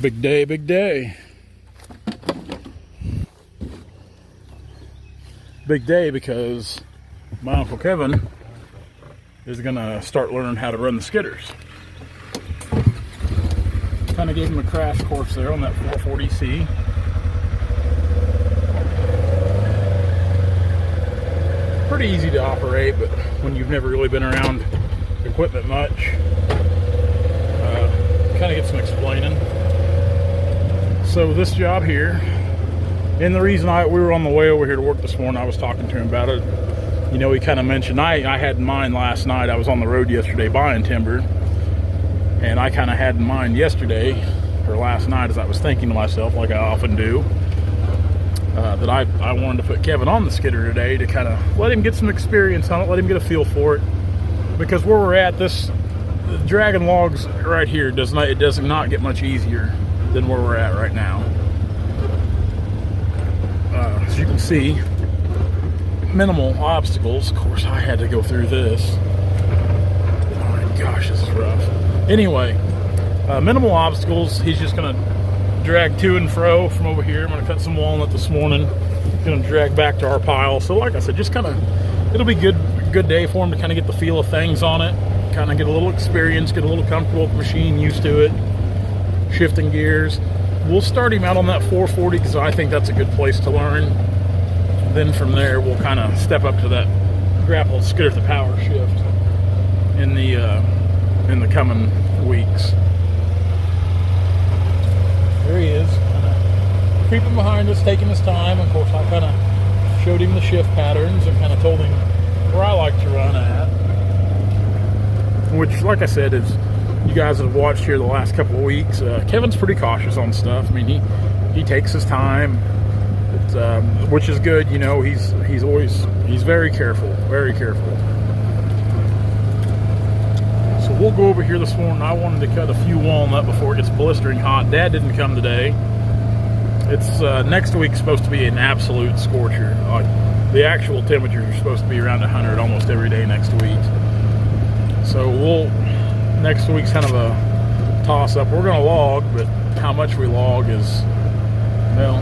Big day, big day. Big day because my Uncle Kevin is gonna start learning how to run the skidders. Kind of gave him a crash course there on that 440C. Pretty easy to operate, but when you've never really been around equipment much, kind of get some explaining. So this job here, and the reason we were on the way over here to work this morning, I was talking to him about it. You know, he kind of mentioned, I had in mind last night, I was on the road yesterday buying timber, and I kind of had in mind yesterday, or last night, as I was thinking to myself, like I often do, that I wanted to put Kevin on the skidder today to kind of let him get some experience on it, let him get a feel for it. Because where we're at, this dragging logs right here does not get much easier than where we're at right now. As you can see, minimal obstacles. Of course, I had to go through this. Oh my gosh, this is rough. Anyway, minimal obstacles. He's just gonna drag to and fro from over here. I'm gonna cut some walnut this morning. Gonna drag back to our pile. So like I said, just kind of, it'll be good day for him to kind of get the feel of things on it, kind of get a little experience, get a little comfortable with the machine, used to it, shifting gears. We'll start him out on that 440 because I think that's a good place to learn. Then from there, we'll kind of step up to that grapple skidder with the power shift in the coming weeks. There he is, kind of creeping behind us, taking his time. Of course, I kind of showed him the shift patterns and kind of told him where I like to run at. Which, like I said, is you guys have watched here the last couple of weeks. Kevin's pretty cautious on stuff. I mean, he takes his time, which is good. You know, he's very careful, very careful. So we'll go over here this morning. I wanted to cut a few walnut before it gets blistering hot. Dad didn't come today. It's next week's supposed to be an absolute scorcher. The actual temperatures are supposed to be around 100 almost every day next week. So next week's kind of a toss-up. We're going to log, but how much we log is, well,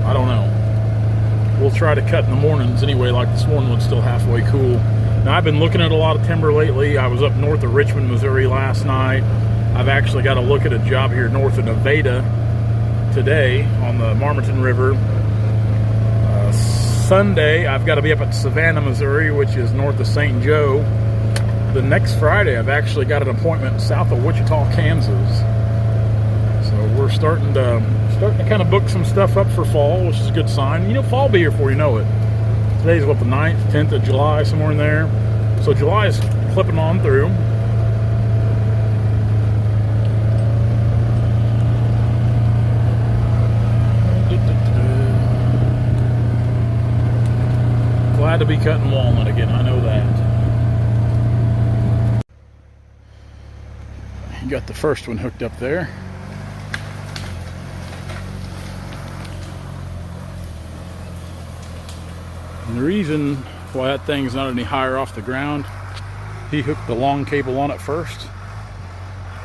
I don't know. We'll try to cut in the mornings anyway, like this morning was still halfway cool. Now, I've been looking at a lot of timber lately. I was up north of Richmond, Missouri last night. I've actually got to look at a job here north of Nevada today on the Marmaton River. Sunday, I've got to be up at Savannah, Missouri, which is north of St. Joe. The next Friday, I've actually got an appointment south of Wichita, Kansas. So we're starting to kind of book some stuff up for fall, which is a good sign. You know, fall will be here before you know it. Today's what, the 9th, 10th of July, somewhere in there. So July is clipping on through. Glad to be cutting walnut again, I know that. You got the first one hooked up there. And the reason why that thing's not any higher off the ground, he hooked the long cable on it first,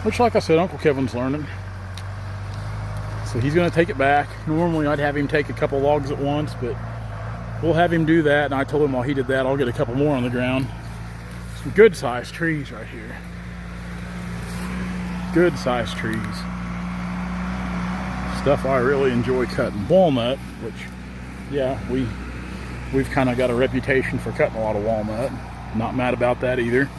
which, like I said, Uncle Kevin's learning. So he's going to take it back. Normally I'd have him take a couple logs at once, but we'll have him do that. And I told him while he did that, I'll get a couple more on the ground. Some good sized trees right here. Good sized trees. Stuff I really enjoy cutting. Walnut, which, yeah, we've kind of got a reputation for cutting a lot of walnut. Not mad about that either.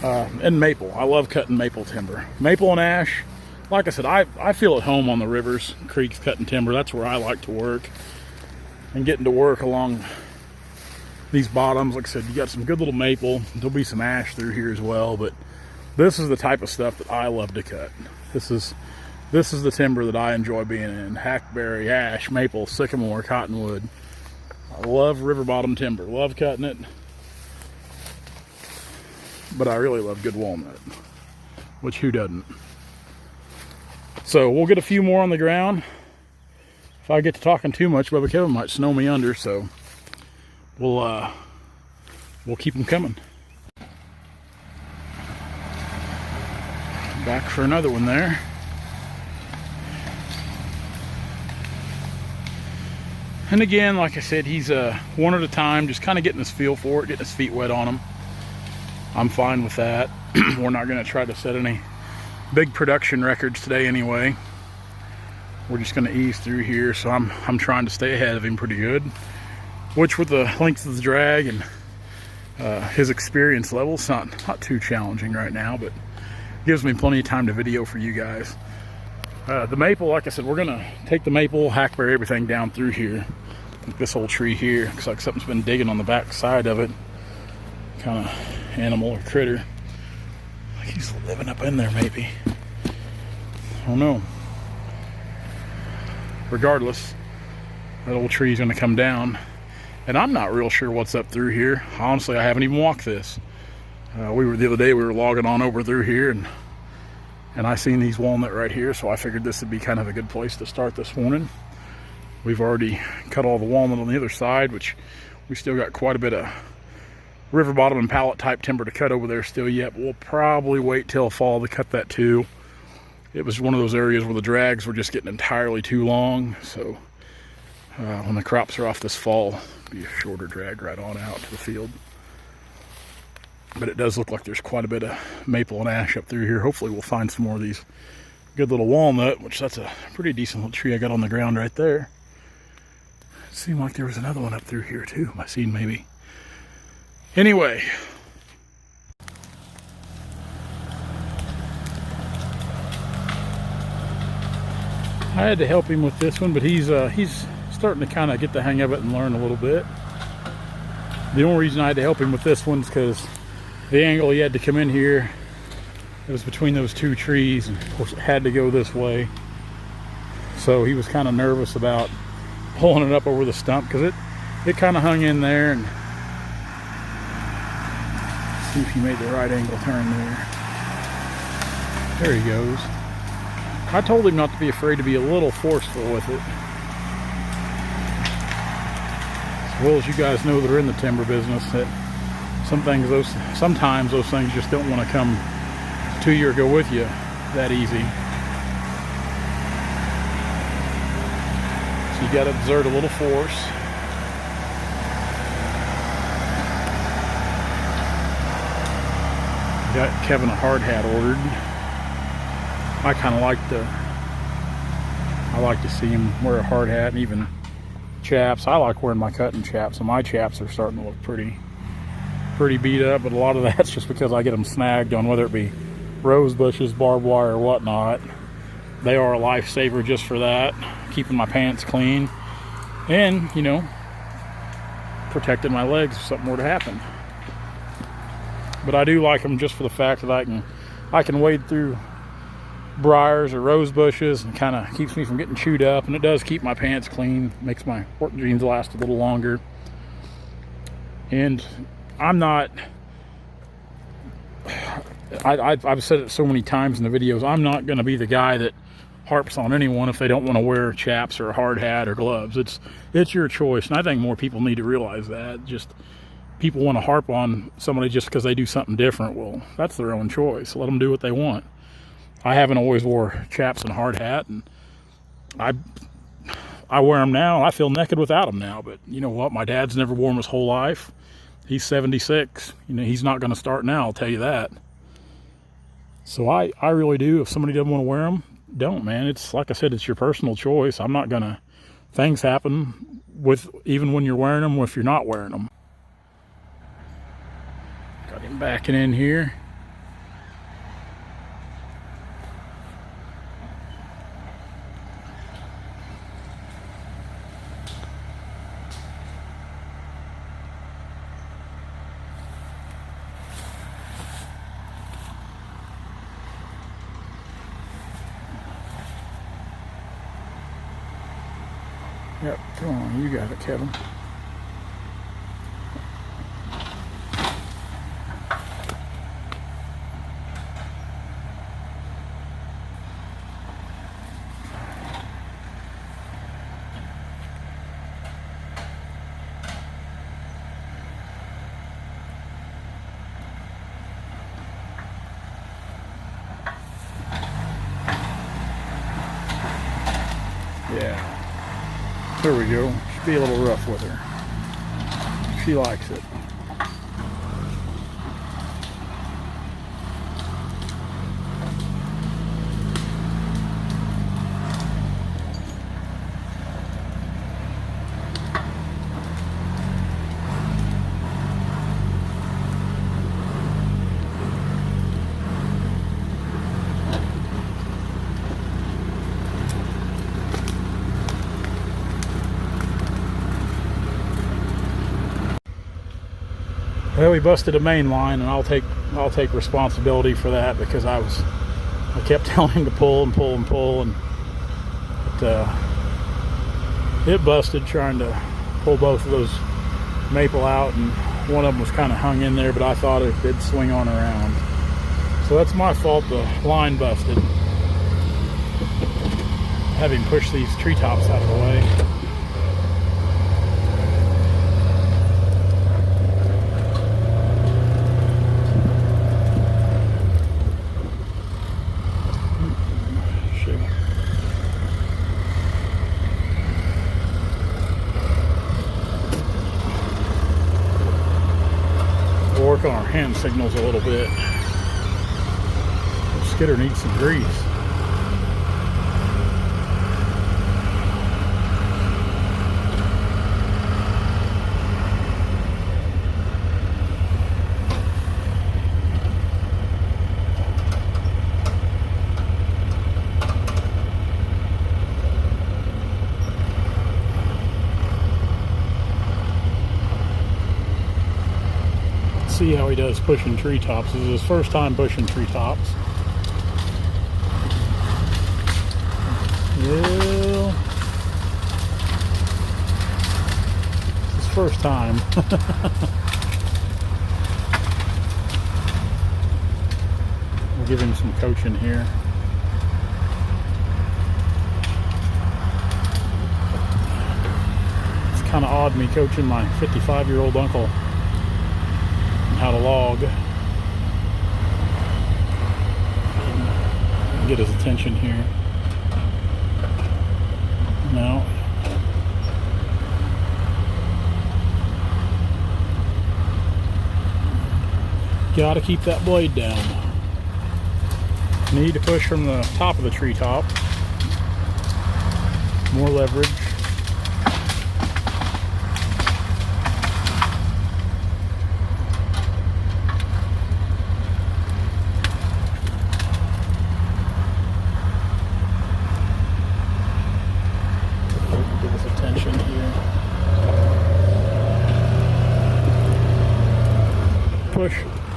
And maple. I love cutting maple timber. Maple and ash. Like I said, I feel at home on the rivers, creeks, cutting timber. That's where I like to work. And getting to work along these bottoms. Like I said, you got some good little maple. There'll be some ash through here as well, but this is the type of stuff that I love to cut. This is the timber that I enjoy being in. Hackberry, ash, maple, sycamore, cottonwood. I love river bottom timber. Love cutting it. But I really love good walnut. Which who doesn't? So we'll get a few more on the ground. If I get to talking too much, Bubba Kevin might snow me under, so we'll keep them coming. Back for another one there. And again, like I said, he's one at a time, just kind of getting his feel for it, getting his feet wet on him. I'm fine with that. We're not going to try to set any big production records today anyway. We're just going to ease through here, so I'm trying to stay ahead of him pretty good. Which, with the length of the drag and his experience level, it's not too challenging right now, but gives me plenty of time to video for you guys. The maple, like I said, we're gonna take the maple, hackberry, everything down through here. Like this whole tree here, looks like something's been digging on the back side of it. Kind of animal or critter. Like he's living up in there, maybe. I don't know. Regardless, that old tree's gonna come down. And I'm not real sure what's up through here. Honestly, I haven't even walked this. The other day we were logging on over through here, and I seen these walnut right here, so I figured this would be kind of a good place to start this morning. We've already cut all the walnut on the other side, which we still got quite a bit of river bottom and pallet type timber to cut over there still yet, but we'll probably wait till fall to cut that too. It was one of those areas where the drags were just getting entirely too long, so when the crops are off this fall, it'll be a shorter drag right on out to the field. But it does look like there's quite a bit of maple and ash up through here. Hopefully we'll find some more of these good little walnut, which that's a pretty decent little tree I got on the ground right there. It seemed like there was another one up through here too. I seen maybe. Anyway. I had to help him with this one, but he's starting to kind of get the hang of it and learn a little bit. The only reason I had to help him with this one is because the angle he had to come in here, it was between those two trees, and of course it had to go this way. So he was kind of nervous about pulling it up over the stump because it kind of hung in there. And see if he made the right angle turn there. There he goes. I told him not to be afraid to be a little forceful with it. As well as you guys know that are in the timber business, that sometimes those things just don't want to come to you or go with you that easy. So you got to exert a little force. Got Kevin a hard hat ordered. I kind of like to see him wear a hard hat, and even chaps. I like wearing my cutting chaps, and my chaps are starting to look pretty beat up, but a lot of that's just because I get them snagged on whether it be rose bushes, barbed wire, or whatnot. They are a lifesaver just for that, keeping my pants clean, and, you know, protecting my legs if something were to happen. But I do like them just for the fact that I can wade through briars or rose bushes, and kind of keeps me from getting chewed up, and it does keep my pants clean, makes my work jeans last a little longer. And I'm not, I've said it so many times in the videos, I'm not going to be the guy that harps on anyone if they don't want to wear chaps or a hard hat or gloves. It's your choice, and I think more people need to realize that. Just people want to harp on somebody just because they do something different. Well, that's their own choice. Let them do what they want. I haven't always wore chaps and a hard hat, and I wear them now. I feel naked without them now, but you know what? My dad's never worn them his whole life. He's 76. You know, he's not going to start now, I'll tell you that. So I really do. If somebody doesn't want to wear them, don't, man. It's like I said, it's your personal choice. I'm not going to. Things happen even when you're wearing them, or if you're not wearing them. Got him backing in here. Yep, come on, you got it, Kevin. Yeah. There we go. Should be a little rough with her. She likes it. Well, we busted a main line, and I'll take responsibility for that, because I kept telling him to pull and pull and pull, and it busted trying to pull both of those maple out, and one of them was kind of hung in there, but I thought it did swing on around. So that's my fault. The line busted. Having pushed these treetops out of the way. Work on our hand signals a little bit. The skidder needs some grease. See how he does pushing treetops. This is his first time pushing treetops. Well, it's his first time. We'll give him some coaching here. It's kind of odd me coaching my 55-year-old uncle how to log. Get his attention here. Now, gotta keep that blade down. Need to push from the top of the treetop. More leverage.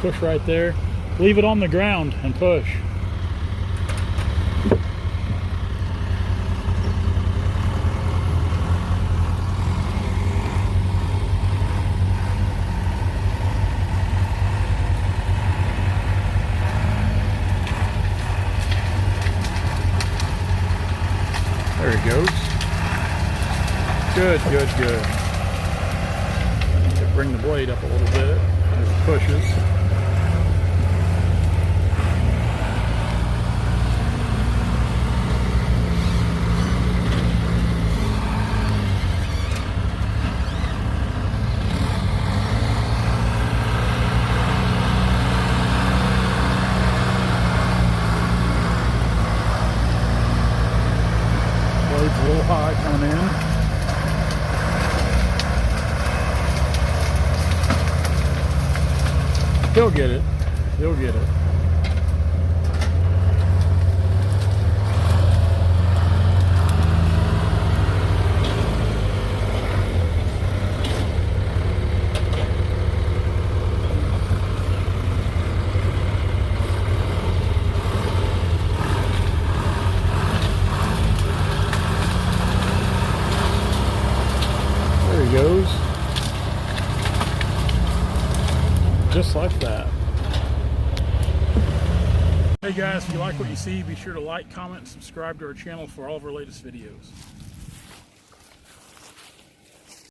Push right there. Leave it on the ground and push. There he goes. Good, good, good. Bring the blade up a little bit as it pushes. Blade's a little high coming in. He'll get it. He'll get it. There he goes. Just like that. Hey guys, if you like what you see, be sure to like, comment, and subscribe to our channel for all of our latest videos.